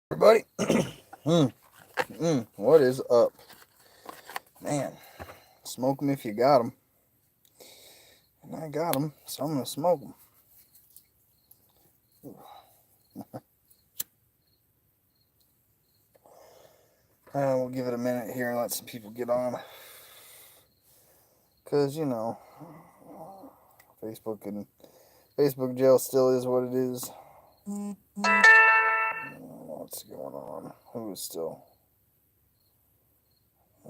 Everybody, what is up? Man, smoke them if you got them. And I got them, so I'm going to smoke them. We'll give it a minute here and let some people get on. Because, Facebook jail still is what it is. What's going on? Who is still?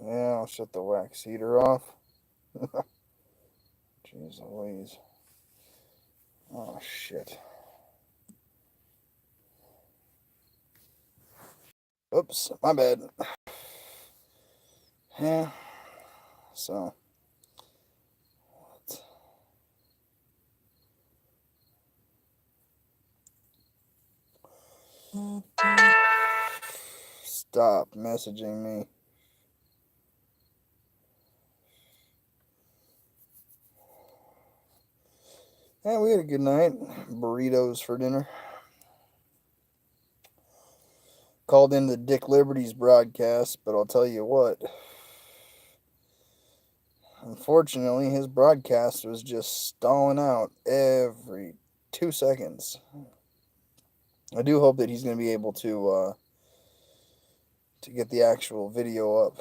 Yeah, I'll shut the wax heater off. Jeez Louise. Oh, shit. Oops, my bad. Yeah, so. Stop messaging me. Yeah, we had a good night. Burritos for dinner. Called into Dick Liberty's broadcast, but I'll tell you what. Unfortunately, his broadcast was just stalling out every 2 seconds. I do hope that he's going to be able to get the actual video up.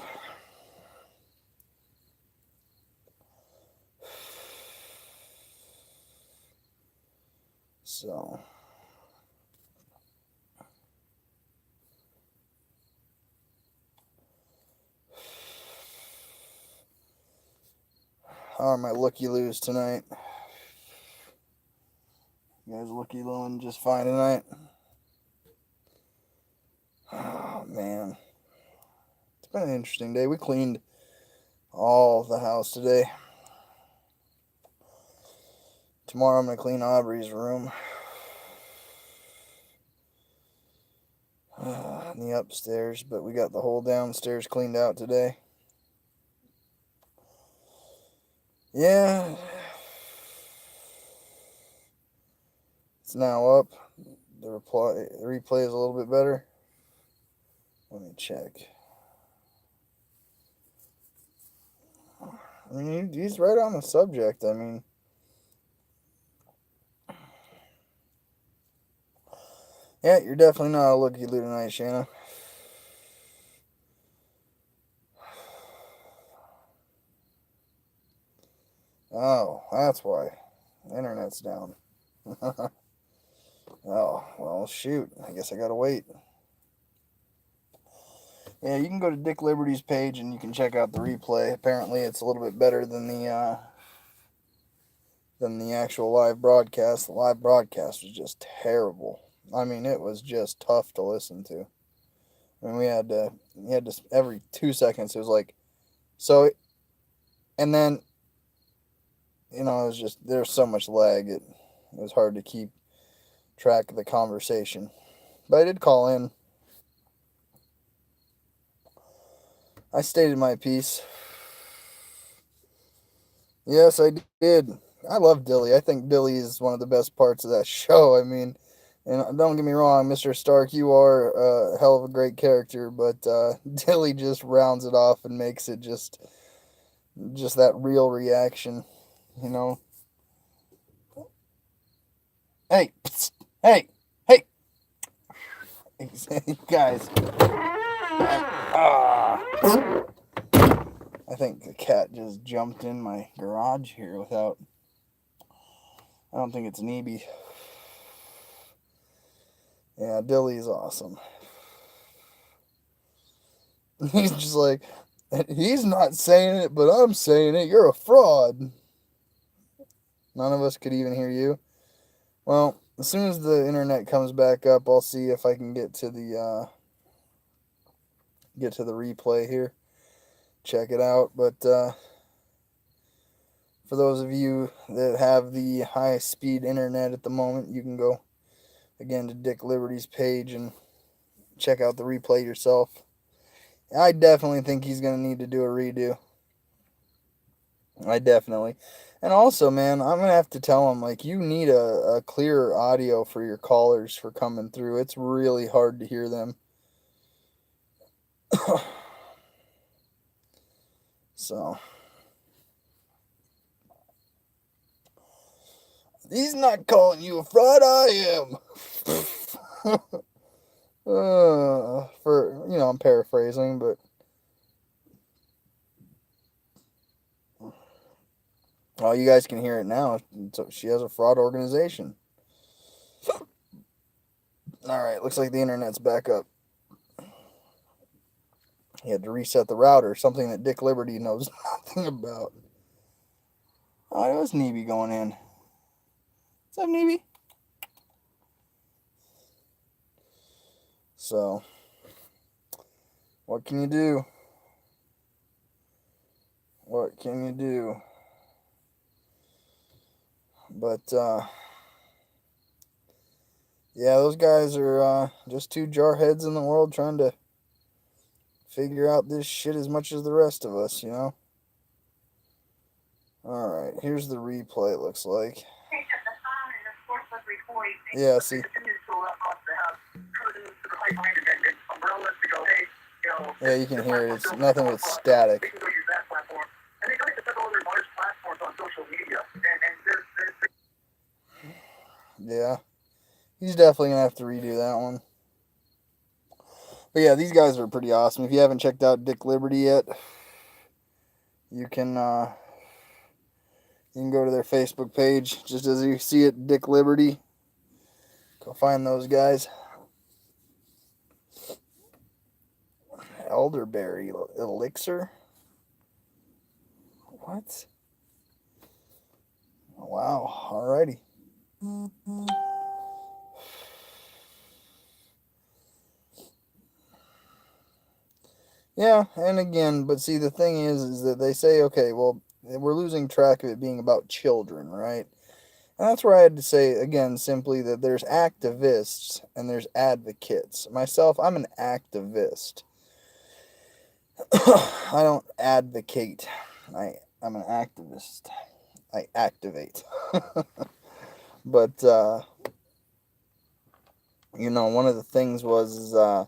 So. How are my looky-loos tonight? You guys looky-looing just fine tonight? Oh, man. It's been an interesting day. We cleaned all of the house today. Tomorrow I'm going to clean Aubrey's room. In the upstairs, but we got the whole downstairs cleaned out today. Yeah. It's now up. The replay is a little bit better. Let me check. I mean, he's right on the subject. I mean, yeah, you're definitely not a looky-loo tonight, Shanna. Oh, that's why. Internet's down. Oh, well, shoot. I guess I gotta wait. Yeah, you can go to Dick Liberty's page and you can check out the replay. Apparently, it's a little bit better than the actual live broadcast. The live broadcast was just terrible. I mean, it was just tough to listen to. I mean, we had to every 2 seconds. It was like, so, and then, it was just there's so much lag. It was hard to keep track of the conversation. But I did call in. I stated my piece. Yes, I did. I love Dilly. I think Dilly is one of the best parts of that show. I mean, and don't get me wrong, Mr. Stark, you are a hell of a great character, but Dilly just rounds it off and makes it just that real reaction, you know. Hey, psst, hey, guys. I think the cat just jumped in my garage here without. I don't think it's an EB. Yeah, Dilly's awesome. He's just like, he's not saying it, but I'm saying it. You're a fraud. None of us could even hear you. Well, as soon as the internet comes back up, I'll see if I can get to the replay here. Check it out. But for those of you that have the high-speed internet at the moment, you can go again to Dick Liberty's page and check out the replay yourself. I definitely think he's going to need to do a redo. I definitely. And also, man, I'm going to have to tell him, like, you need a clearer audio for your callers for coming through. It's really hard to hear them. So he's not calling you a fraud. I am. I'm paraphrasing, but you guys can hear it now. So she has a fraud organization. All right, looks like the internet's back up. He had to reset the router, something that Dick Liberty knows nothing about. Oh, it was Neeby going in. What's up, Neeby? So, what can you do? What can you do? But, yeah, those guys are just two jarheads in the world trying to figure out this shit as much as the rest of us, Alright, here's the replay, it looks like. Yeah, see? Yeah, you can hear it. It's nothing but static. Yeah. He's definitely going to have to redo that one. But yeah, these guys are pretty awesome. If you haven't checked out Dick Liberty yet, you can go to their Facebook page, just as you see it, Dick Liberty. Go find those guys. Elderberry elixir? What? Wow, alrighty. Yeah, and again, but see, the thing is that they say, okay, well, we're losing track of it being about children, right? And that's where I had to say, again, simply that there's activists and there's advocates. Myself, I'm an activist. I don't advocate. I'm an activist. I activate. But, one of the things was, that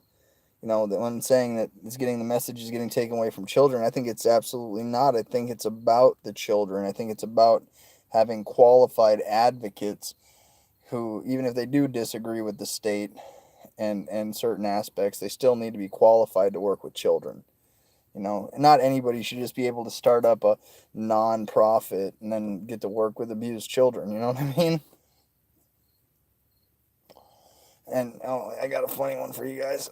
when saying that the message is getting taken away from children, I think it's absolutely not. I think it's about the children. I think it's about having qualified advocates who, even if they do disagree with the state and certain aspects, they still need to be qualified to work with children. Not anybody should just be able to start up a non-profit and then get to work with abused children. You know what I mean? And I got a funny one for you guys.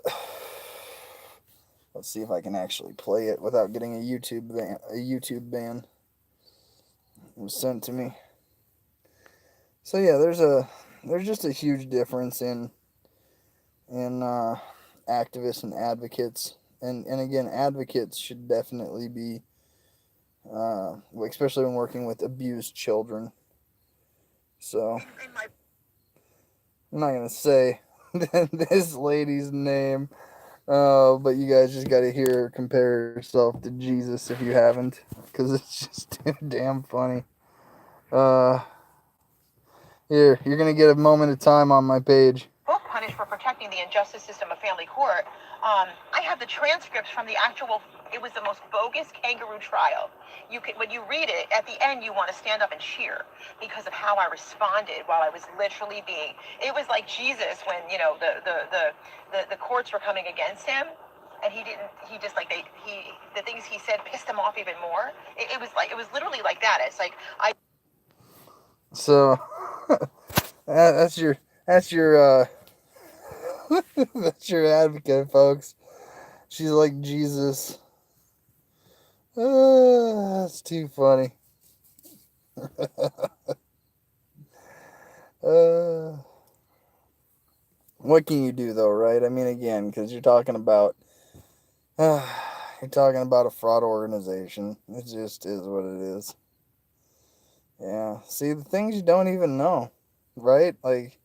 Let's see if I can actually play it without getting a YouTube ban. It was sent to me. So yeah, there's just a huge difference in activists and advocates, and again, advocates should definitely be, especially when working with abused children. So I'm not gonna say this lady's name. But you guys just gotta hear her compare herself to Jesus if you haven't, because it's just too damn funny. Here, you're gonna get a moment of time on my page. Book punished for protecting the injustice system of family court. I have the transcripts from the actual. It was the most bogus kangaroo trial. When you read it at the end, you want to stand up and cheer because of how I responded while I was literally being. It was like Jesus when the courts were coming against him, and he didn't. He just like the things he said pissed him off even more. It was literally like that. It's like I. So that's your that's your advocate, folks. She's like Jesus. That's too funny. What can you do though, right? I mean, again, because you're talking about a fraud organization. It just is what it is. Yeah. See, the things you don't even know, right? Like,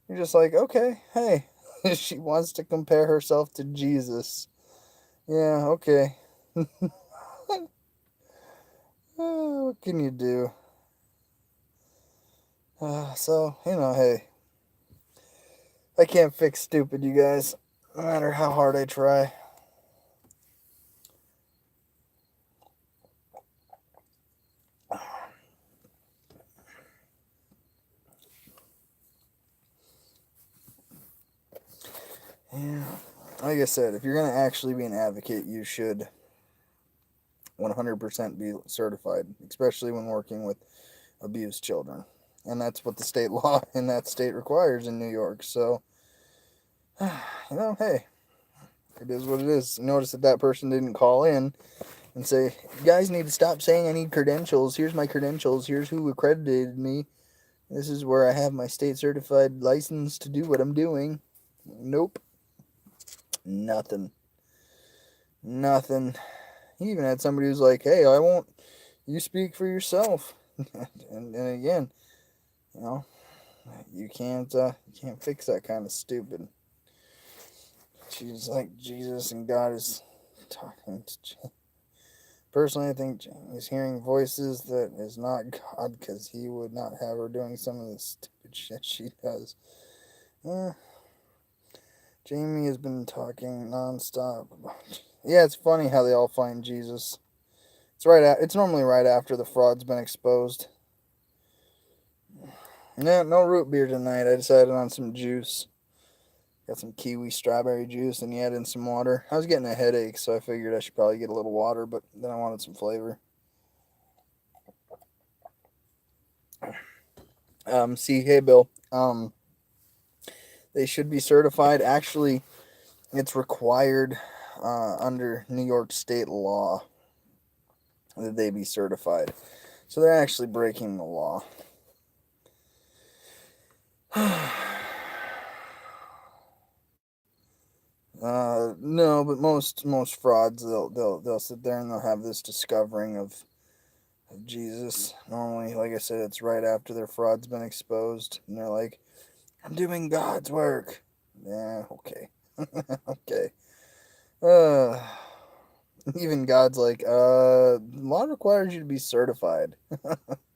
you're just like, okay, hey, she wants to compare herself to Jesus. Yeah, okay. What can you do? So, hey, I can't fix stupid, you guys, no matter how hard I try. Yeah. Like I said, if you're going to actually be an advocate, you should 100% be certified, especially when working with abused children. And that's what the state law in that state requires in New York. So, hey, it is what it is. Notice that person didn't call in and say, you guys need to stop saying I need credentials. Here's my credentials. Here's who accredited me. This is where I have my state certified license to do what I'm doing. Nope. Nothing. Nothing. He even had somebody who's like, hey, I won't. You speak for yourself. and again, you know, you can't fix that kind of stupid. She's like Jesus and God is talking to. Personally, I think Jamie's hearing voices that is not God, because he would not have her doing some of the stupid shit she does. Eh, Jamie has been talking nonstop about. Yeah, it's funny how they all find Jesus. It's normally right after the fraud's been exposed. Yeah, no root beer tonight. I decided on some juice. Got some kiwi strawberry juice and you add in some water. I was getting a headache, so I figured I should probably get a little water, but then I wanted some flavor. Hey Bill. They should be certified. Actually, it's required under New York state law that they be certified. So they're actually breaking the law. No, but most frauds they'll sit there and they'll have this discovering of Jesus. Normally, like I said, it's right after their fraud's been exposed, and they're like, "I'm doing God's work." Yeah, okay, okay. Uh, Even God's like, law requires you to be certified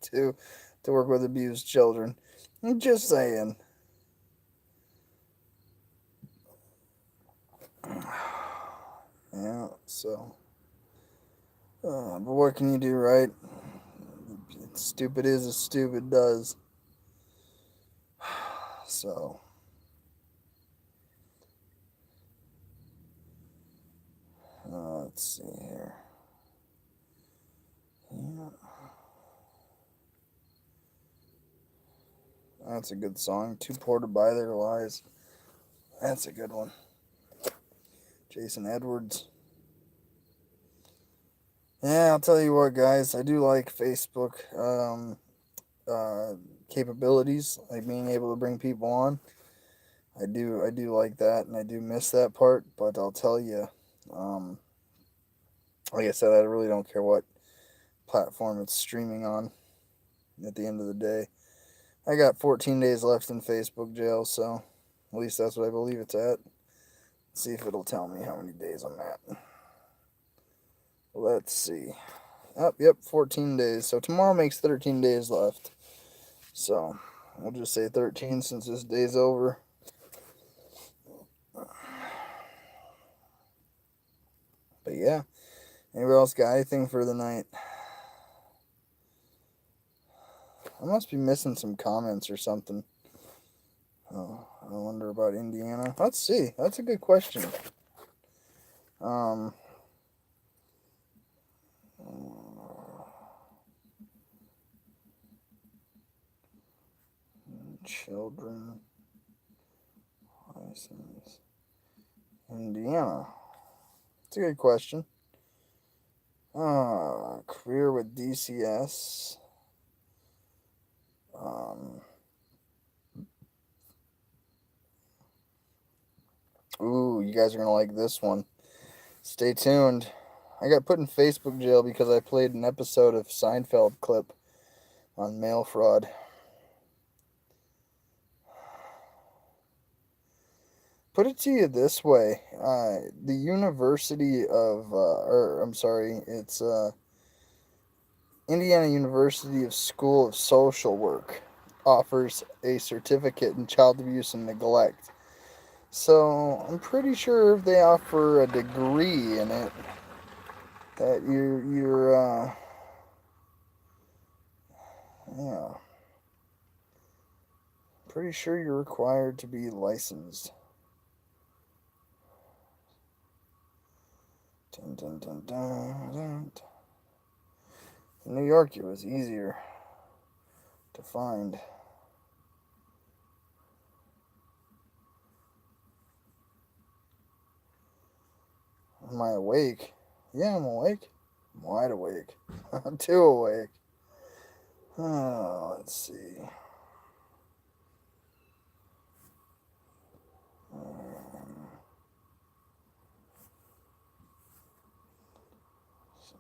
to to work with abused children. I'm just saying. Yeah, so. But what can you do, right? Stupid is as stupid does. So, let's see here. Yeah, that's a good song. Too poor to buy their lies. That's a good one. Jason Edwards. Yeah, I'll tell you what, guys. I do like Facebook capabilities, like being able to bring people on. I do like that, and I do miss that part. But I'll tell you, um, like I said, I really don't care what platform it's streaming on. At the end of the day, I got 14 days left in Facebook jail, so at least that's what I believe it's at. Let's see if it'll tell me how many days I'm at. Let's see. Oh, yep, 14 days. So tomorrow makes 13 days left. So we'll just say 13 since this day's over. But yeah, anybody else got anything for the night? I must be missing some comments or something. Oh, I wonder about Indiana. Let's see. That's a good question. Um, children license Indiana. It's a good question. Career with DCS. Ooh, you guys are gonna like this one. Stay tuned. I got put in Facebook jail because I played an episode of Seinfeld clip on mail fraud. Put it to you this way: the University of, or I'm sorry, it's Indiana University of School of Social Work offers a certificate in child abuse and neglect. So I'm pretty sure if they offer a degree in it, that you're yeah, pretty sure you're required to be licensed. Dun, dun, dun, dun, dun. In New York, it was easier to find. Am I awake? Yeah, I'm awake. I'm wide awake. I'm too awake. Oh, let's see.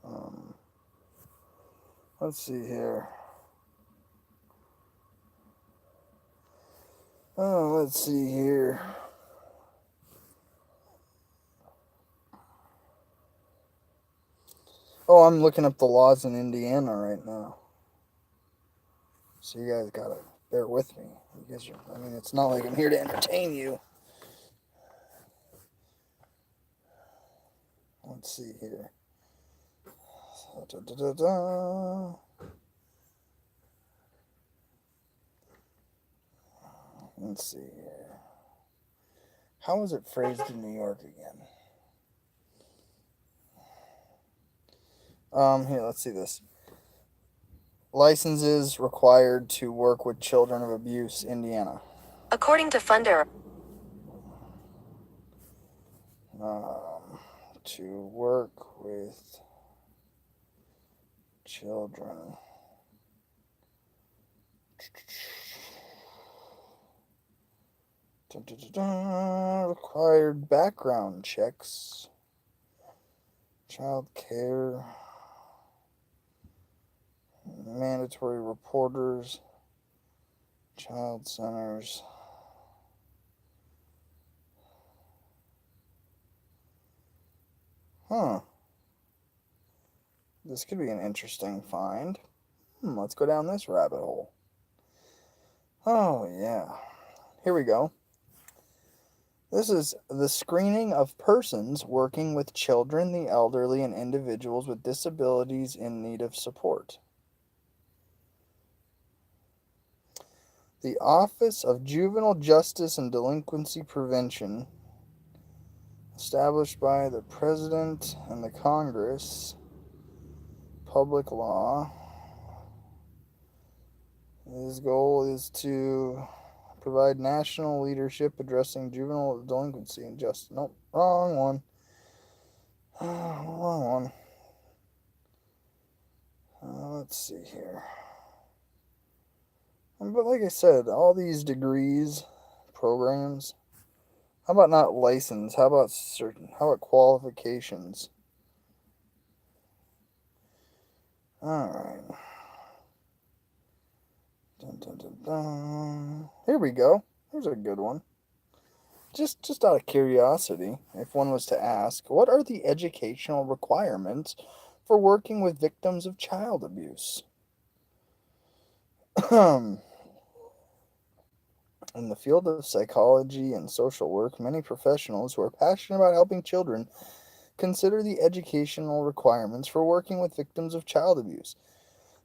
Um, let's see here. Oh, let's see here. Oh, I'm looking up the laws in Indiana right now. So you guys gotta bear with me. You guys are, I mean, it's not like I'm here to entertain you. Let's see here. Da, da, da, da. Let's see here. How is it phrased in New York again? Here, let's see this. Licenses required to work with children of abuse, Indiana. According to Funder, To work with children. Required background checks, child care, mandatory reporters, child centers. Huh. This could be an interesting find. Let's go down this rabbit hole. Oh, yeah. Here we go. This is the screening of persons working with children, the elderly, and individuals with disabilities in need of support. The Office of Juvenile Justice and Delinquency Prevention, established by the President and the Congress, public law. His goal is to provide national leadership addressing juvenile delinquency and justice. Nope, wrong one. Wrong one. Let's see here. But like I said, all these degrees, programs. How about not license? How about certain? How about qualifications? All right. Dun, dun, dun, dun. Here we go. Here's a good one. Just out of curiosity, if one was to ask, what are the educational requirements for working with victims of child abuse? In the field of psychology and social work, many professionals who are passionate about helping children consider the educational requirements for working with victims of child abuse.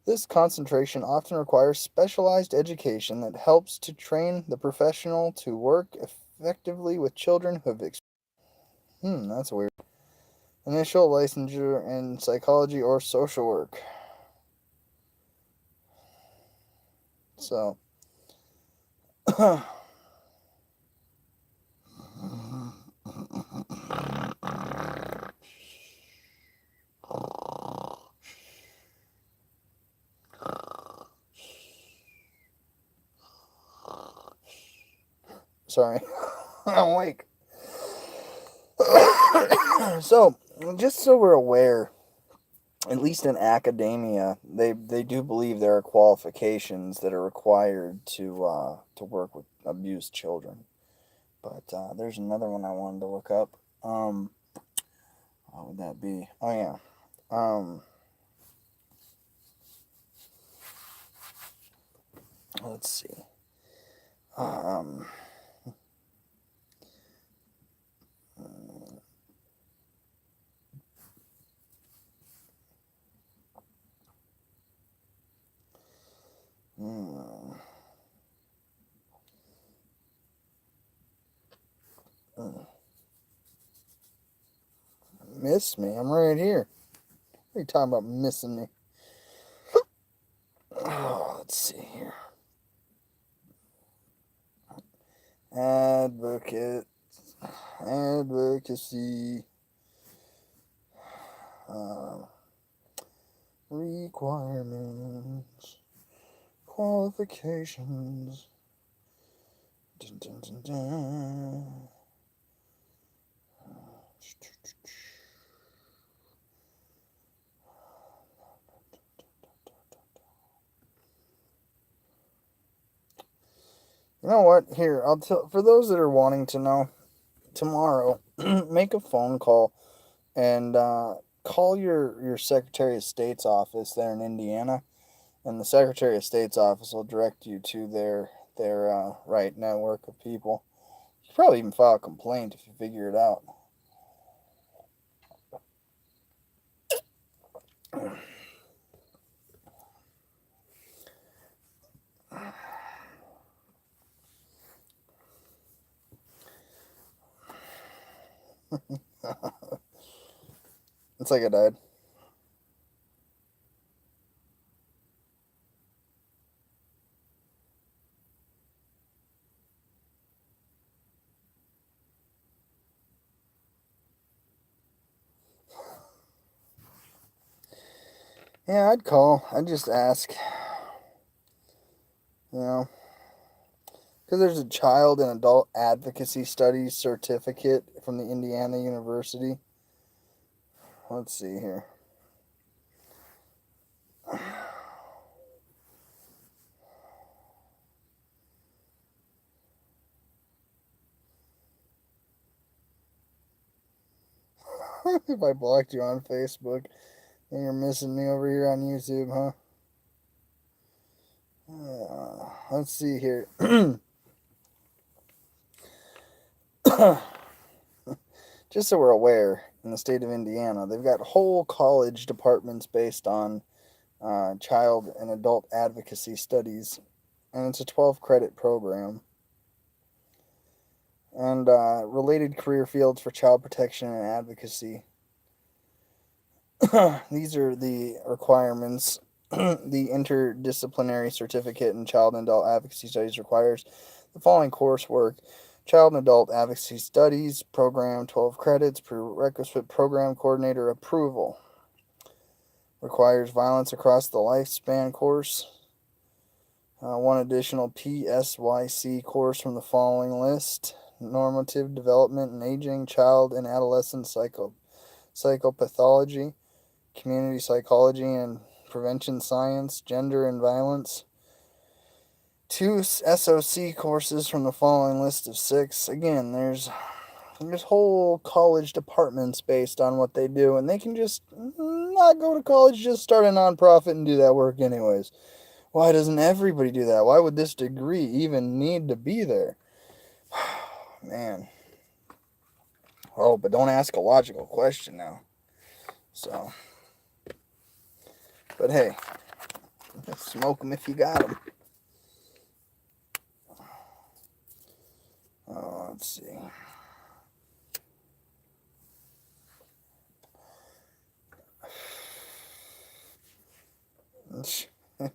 This concentration often requires specialized education that helps to train the professional to work effectively with children who have that's weird. Initial licensure in psychology or social work. So, sorry, I'm awake. So, just so we're aware, at least in academia, they do believe there are qualifications that are required to work with abused children. But there's another one I wanted to look up. What would that be? Oh yeah. Let's see. Um, hmm. Miss me? I'm right here. What are you talking about missing me? Oh, let's see here. Advocate. Advocacy. Uh, requirements. Qualifications. Dun, dun, dun, dun. You know what? Here, I'll tell for those that are wanting to know tomorrow, make a phone call and call your Secretary of State's office there in Indiana, and the Secretary of State's office will direct you to their right network of people. You could probably even file a complaint if you figure it out. It's like I died. Yeah, I'd call. I'd just ask. You know, because there's a child and adult advocacy studies certificate from the Indiana University. Let's see here. If I blocked you on Facebook and you're missing me over here on YouTube, huh? Let's see here. Just so we're aware, in the state of Indiana, they've got whole college departments based on child and adult advocacy studies, and it's a 12 credit program. And related career fields for child protection and advocacy. These are the requirements. The interdisciplinary certificate in child and adult advocacy studies requires the following coursework: child and adult advocacy studies program, 12 credits, prerequisite program coordinator approval. Requires violence across the lifespan course. One additional PSYC course from the following list: normative development and aging, child and adolescent psychopathology, community psychology and prevention science, gender and violence. 2 SOC courses from the following list of 6. Again, there's whole college departments based on what they do, and they can just not go to college, just start a nonprofit and do that work anyways. Why doesn't everybody do that? Why would this degree even need to be there? Man. Oh, but don't ask a logical question now. So, but hey, smoke them if you got them. Oh, let's see.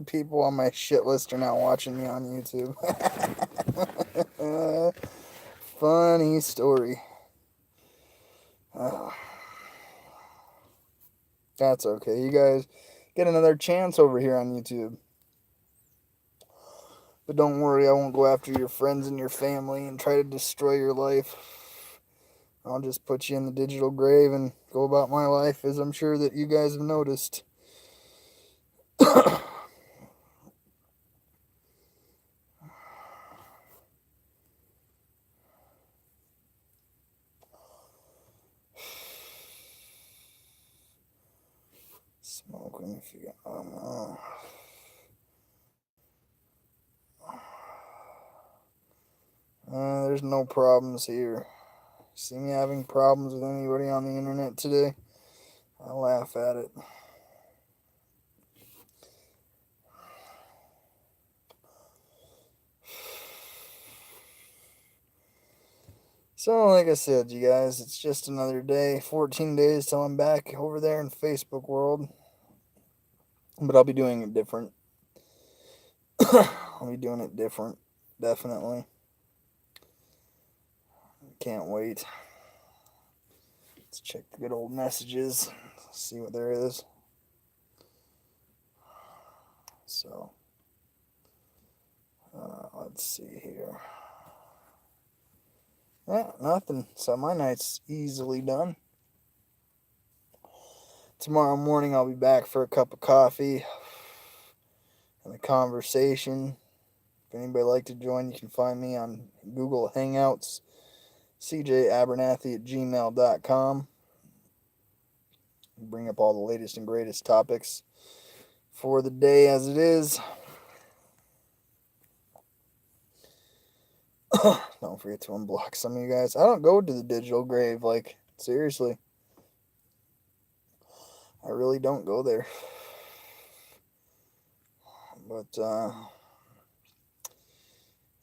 People on my shit list are now watching me on YouTube. Funny story. That's okay. You guys get another chance over here on YouTube. But don't worry, I won't go after your friends and your family and try to destroy your life. I'll just put you in the digital grave and go about my life, as I'm sure that you guys have noticed. Smoking if you got. There's no problems here. See me having problems with anybody on the internet today? I laugh at it. So, like I said, you guys, it's just another day. 14 days till I'm back over there in Facebook world. But I'll be doing it different. I'll be doing it different. Definitely. Can't wait. Let's check the good old messages. See what there is. So, let's see here. Nothing. So my night's easily done. Tomorrow morning I'll be back for a cup of coffee and a conversation. If anybody like to join, you can find me on Google Hangouts, cjabernathy@gmail.com. Bring up all the latest and greatest topics for the day as it is. Don't forget to unblock some of you guys. I don't go to the digital grave, like, seriously. I really don't go there. But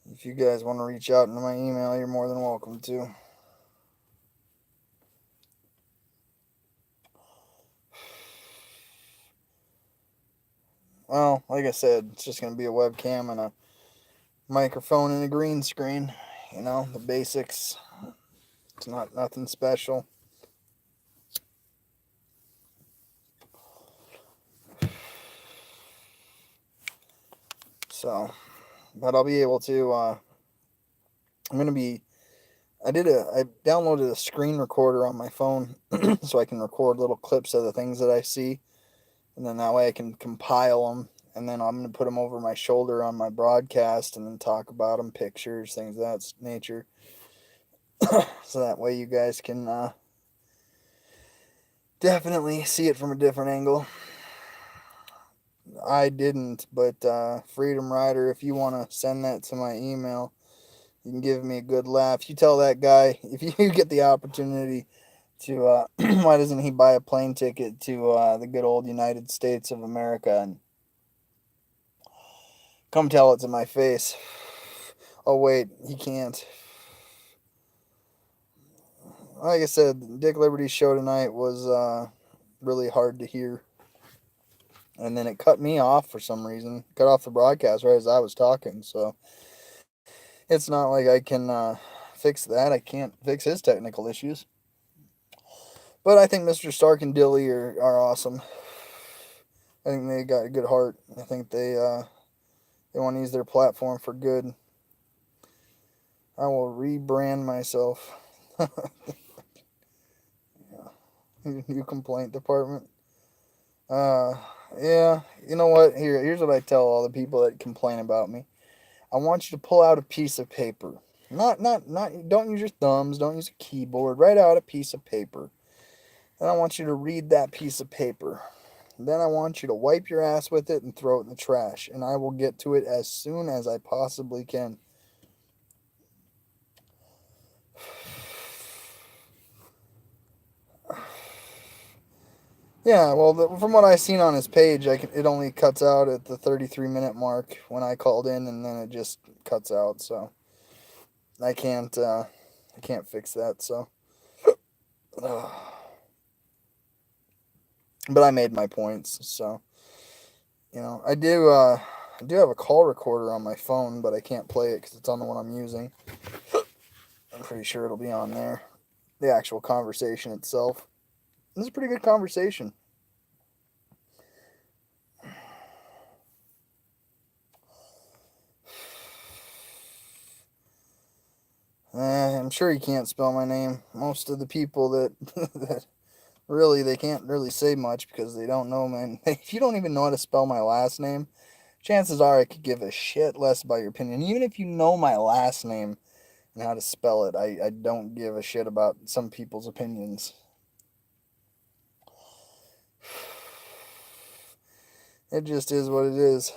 if you guys want to reach out into my email, you're more than welcome to. Well, like I said, it's just going to be a webcam and a microphone and a green screen. You know, the basics. It's not nothing special. So, but I'll be able to, I'm going to be, I downloaded a screen recorder on my phone so I can record little clips of the things that I see. And then that way I can compile them. And then I'm going to put them over my shoulder on my broadcast and then talk about them, pictures, things of that nature. So that way you guys can definitely see it from a different angle. I didn't, but Freedom Rider, if you want to send that to my email, you can give me a good laugh. You tell that guy, if you get the opportunity to, why doesn't he buy a plane ticket to the good old United States of America and come tell it to my face. Oh, wait, he can't. Like I said, Dick Liberty's show tonight was really hard to hear. And then it cut me off for some reason. Cut off the broadcast right as I was talking. So it's not like I can fix that. I can't fix his technical issues. But I think Mr. Stark and Dilly are awesome. I think they got a good heart. I think they want to use their platform for good. I will rebrand myself. New complaint department. Yeah. You know what? Here's what I tell all the people that complain about me. I want you to pull out a piece of paper. Not. Don't use your thumbs. Don't use a keyboard. Write out a piece of paper. And I want you to read that piece of paper. Then I want you to wipe your ass with it and throw it in the trash. And I will get to it as soon as I possibly can. Yeah, well, from what I seen on his page, it only cuts out at the 33-minute mark when I called in, and then it just cuts out. So I can't fix that. So, but I made my points. So I do have a call recorder on my phone, but I can't play it because it's on the one I'm using. I'm pretty sure it'll be on there. The actual conversation itself. This is a pretty good conversation. I'm sure he can't spell my name. Most of the people that really they can't really say much because they don't know, man. If you don't even know how to spell my last name, chances are I could give a shit less about your opinion. Even if you know my last name and how to spell it, I don't give a shit about some people's opinions. It just is what it is.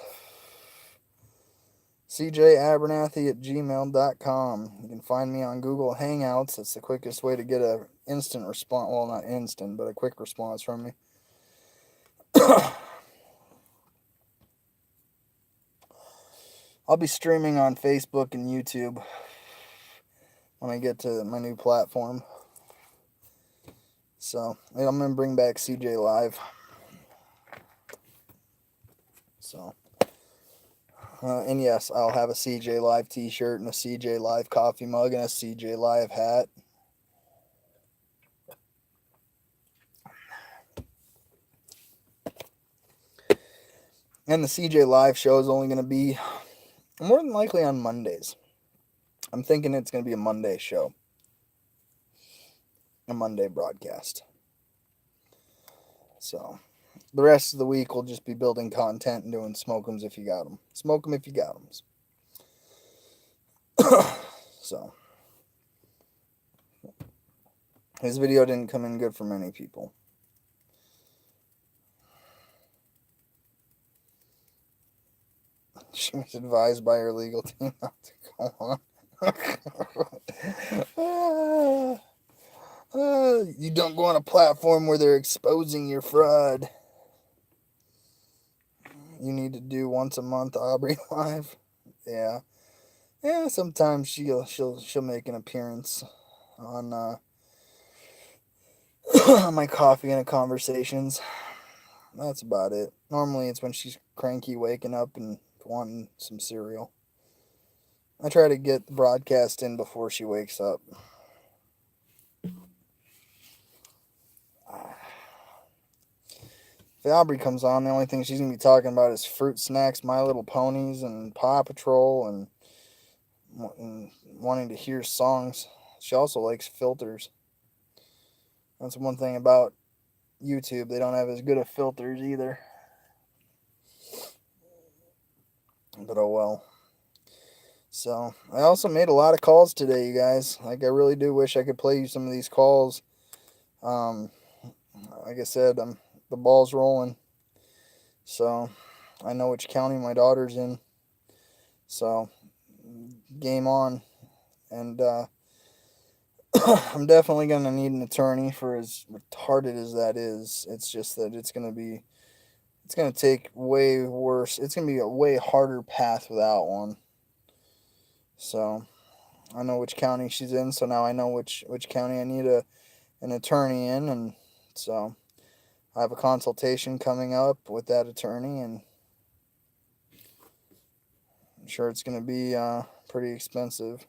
cjabernathy@gmail.com. You can find me on Google Hangouts. It's the quickest way to get a instant response. Well, not instant, but a quick response from me. I'll be streaming on Facebook and YouTube when I get to my new platform. So I'm gonna bring back CJ Live. So and yes, I'll have a CJ Live T-shirt and a CJ Live coffee mug and a CJ Live hat. And the CJ Live show is only going to be more than likely on Mondays. I'm thinking it's going to be a Monday show, a Monday broadcast. So the rest of the week we'll just be building content and doing smoke'ems if you got them. Smoke 'em if you got them. So his video didn't come in good for many people. She was advised by her legal team not to go on. You don't go on a platform where they're exposing your fraud. You need to do once a month Aubrey Live. Yeah. Yeah, sometimes she'll make an appearance on my coffee and conversations. That's about it. Normally it's when she's cranky waking up and wanting some cereal. I try to get the broadcast in before she wakes up. If Aubrey comes on, the only thing she's going to be talking about is fruit snacks, My Little Ponies, and Paw Patrol, and wanting to hear songs. She also likes filters. That's one thing about YouTube. They don't have as good of filters either. But oh well. So, I also made a lot of calls today, you guys. Like, I really do wish I could play you some of these calls. Like I said, the ball's rolling. So, I know which county my daughter's in. So, game on. And I'm definitely going to need an attorney for as retarded as that is. It's just that it's going to take way worse. It's going to be a way harder path without one. So, I know which county she's in, so now I know which county I need an attorney in, and so I have a consultation coming up with that attorney, and I'm sure it's going to be pretty expensive.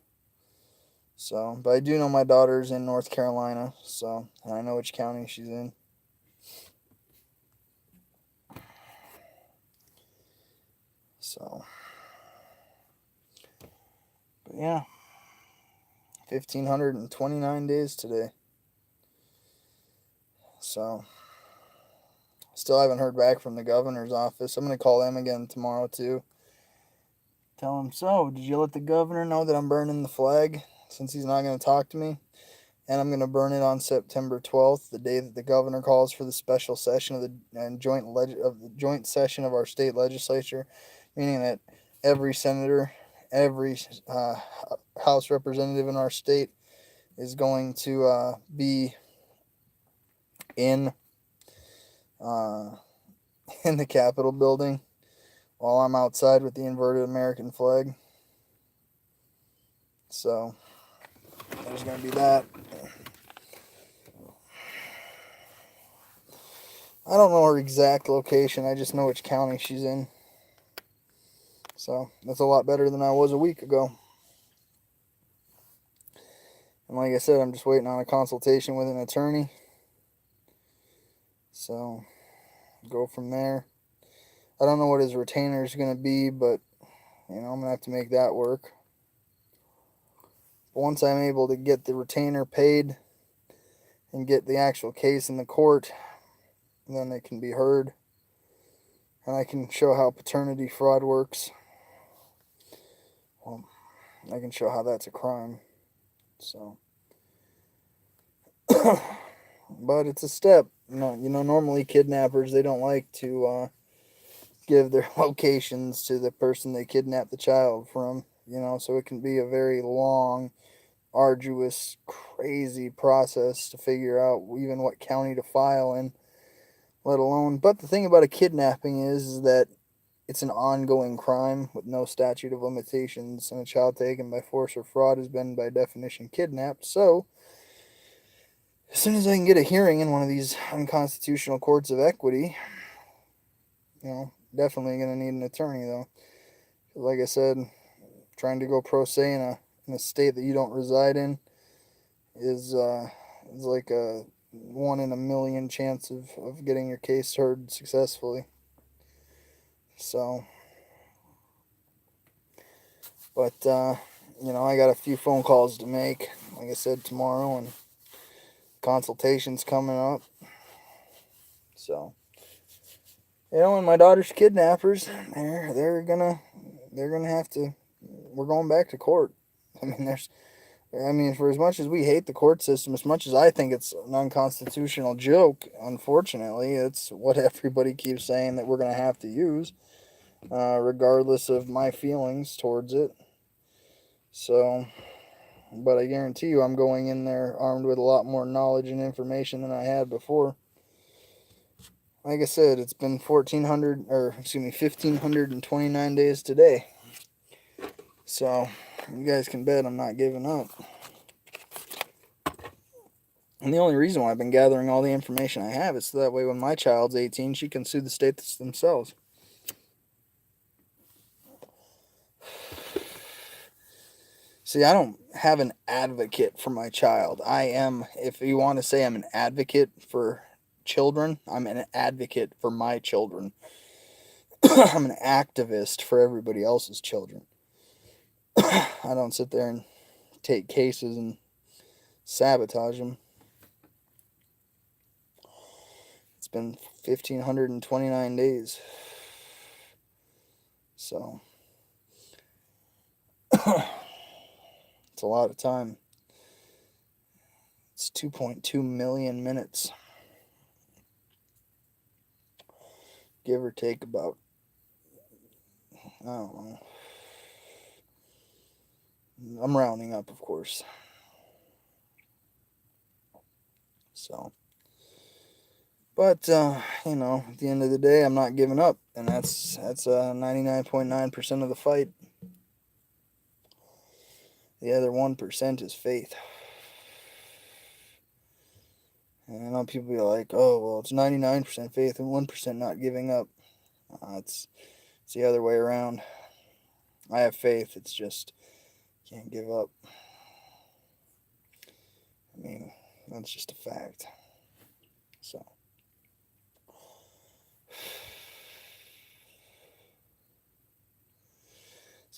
So, but I do know my daughter's in North Carolina, so and I know which county she's in. So, but yeah, 1,529 days today. So, still haven't heard back from the governor's office. I'm going to call them again tomorrow too. Tell him, so did you let the governor know that I'm burning the flag since he's not going to talk to me? And I'm going to burn it on September 12th, the day that the governor calls for the special session of the joint session of our state legislature, meaning that every senator, every House representative in our state is going to be in the Capitol building while I'm outside with the inverted American flag. So there's going to be that. I don't know her exact location. I just know which county she's in. So that's a lot better than I was a week ago. And like I said, I'm just waiting on a consultation with an attorney. So go from there. I don't know what his retainer is going to be, but I'm going to have to make that work. But once I'm able to get the retainer paid and get the actual case in the court, then it can be heard. And I can show how paternity fraud works. Well, I can show how that's a crime. So, but it's a step. Normally kidnappers, they don't like to give their locations to the person they kidnapped the child from. So it can be a very long, arduous, crazy process to figure out even what county to file in, let alone. But the thing about a kidnapping is that it's an ongoing crime with no statute of limitations, and a child taken by force or fraud has been, by definition, kidnapped. So, as soon as I can get a hearing in one of these unconstitutional courts of equity, definitely going to need an attorney, though. Like I said, trying to go pro se in a state that you don't reside in is like a 1 in a million chance of getting your case heard successfully. So, but I got a few phone calls to make, like I said, tomorrow, and consultations coming up. So, and my daughter's kidnappers, they're gonna have to. We're going back to court. For as much as we hate the court system, as much as I think it's an unconstitutional joke, unfortunately, it's what everybody keeps saying that we're going to have to use, regardless of my feelings towards it. So, but I guarantee you I'm going in there armed with a lot more knowledge and information than I had before. Like I said, it's been 1,529 days today. So, you guys can bet I'm not giving up. And the only reason why I've been gathering all the information I have is so that way when my child's 18, she can sue the states themselves. See, I don't have an advocate for my child. I am, if you want to say I'm an advocate for children, I'm an advocate for my children. I'm an activist for everybody else's children. I don't sit there and take cases and sabotage them. It's been 1,529 days. So, it's a lot of time. It's 2.2 million minutes. Give or take about, I don't know. I'm rounding up, of course. So, but, at the end of the day, I'm not giving up. And that's 99.9% of the fight. The other 1% is faith. And I know people be like, oh, well, it's 99% faith and 1% not giving up. It's the other way around. I have faith. It's just, can't give up. That's just a fact. So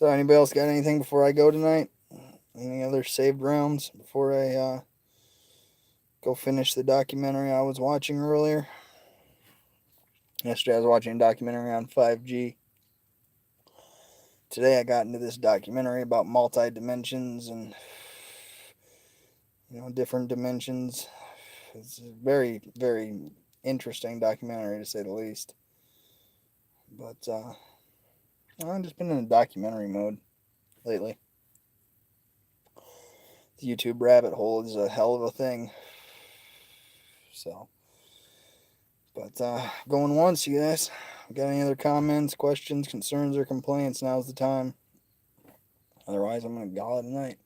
anybody else got anything before I go tonight? Any other saved rounds before I go finish the documentary I was watching earlier? Yesterday I was watching a documentary on 5G. Today I got into this documentary about multi-dimensions and different dimensions. It's a very, very interesting documentary, to say the least. But I've just been in a documentary mode lately. The YouTube rabbit hole is a hell of a thing. So, but going once, you guys. Got any other comments, questions, concerns, or complaints? Now's the time. Otherwise, I'm going to call it a night.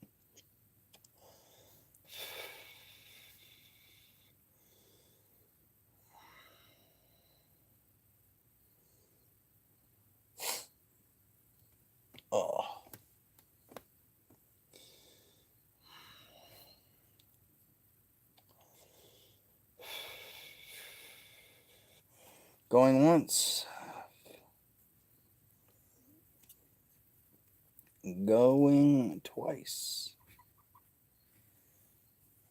Oh. Going once. Going twice.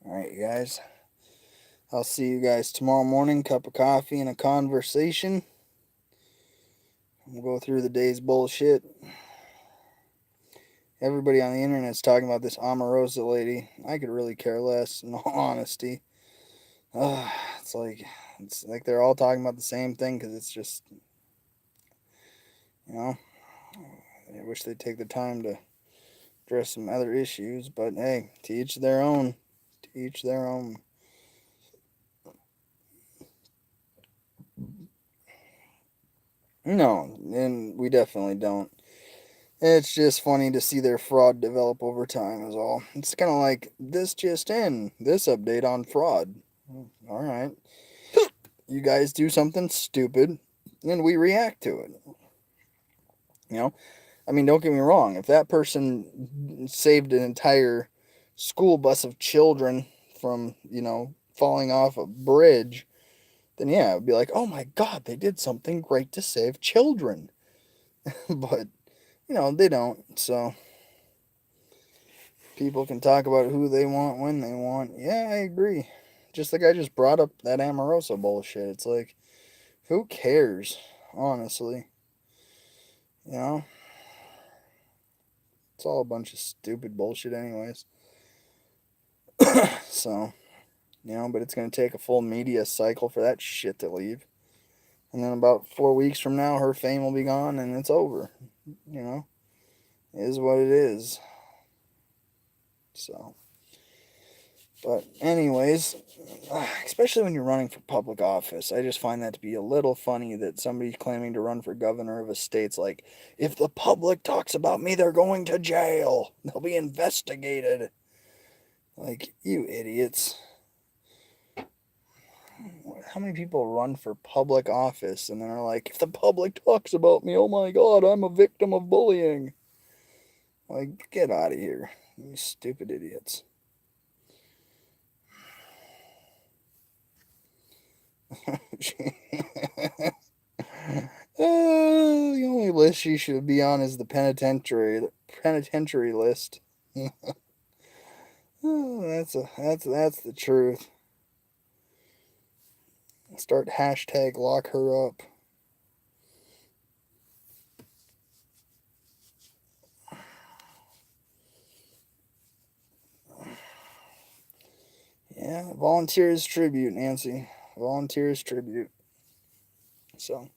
Alright, you guys. I'll see you guys tomorrow morning. Cup of coffee and a conversation. We'll go through the day's bullshit. Everybody on the internet's talking about this Omarosa lady. I could really care less, in all honesty. It's like they're all talking about the same thing, because it's just, I wish they'd take the time to address some other issues. But hey, to each their own. To each their own. No, and we definitely don't. It's just funny to see their fraud develop over time, is all. It's kind of like this just in, this update on fraud. All right. You guys do something stupid, and we react to it. You know? I mean, don't get me wrong. If that person saved an entire school bus of children from, falling off a bridge, then yeah, it would be like, oh my God, they did something great to save children. But, they don't. So people can talk about who they want when they want. Yeah, I agree. Just like I just brought up that Amoroso bullshit. It's like, who cares? Honestly. You know? It's all a bunch of stupid bullshit, anyways. So, but it's going to take a full media cycle for that shit to leave. And then about 4 weeks from now, her fame will be gone and it's over. You know? It is what it is. So. But, anyways, especially when you're running for public office, I just find that to be a little funny that somebody's claiming to run for governor of a state's like, if the public talks about me, they're going to jail. They'll be investigated. Like, you idiots. How many people run for public office and then are like, if the public talks about me, oh my God, I'm a victim of bullying. Like, get out of here. You stupid idiots. The only list she should be on is the penitentiary list. That's the truth. Start hashtag lock her up. Yeah, volunteers tribute, Nancy. Volunteers tribute. So, all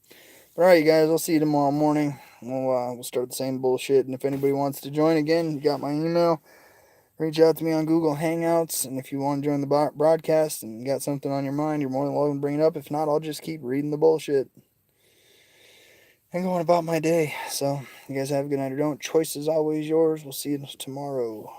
right, you guys. I'll see you tomorrow morning. We'll start the same bullshit. And if anybody wants to join again, you got my email. Reach out to me on Google Hangouts. And if you want to join the broadcast and you got something on your mind, you're more than welcome to bring it up. If not, I'll just keep reading the bullshit and going about my day. So, you guys have a good night or don't. Choice is always yours. We'll see you tomorrow.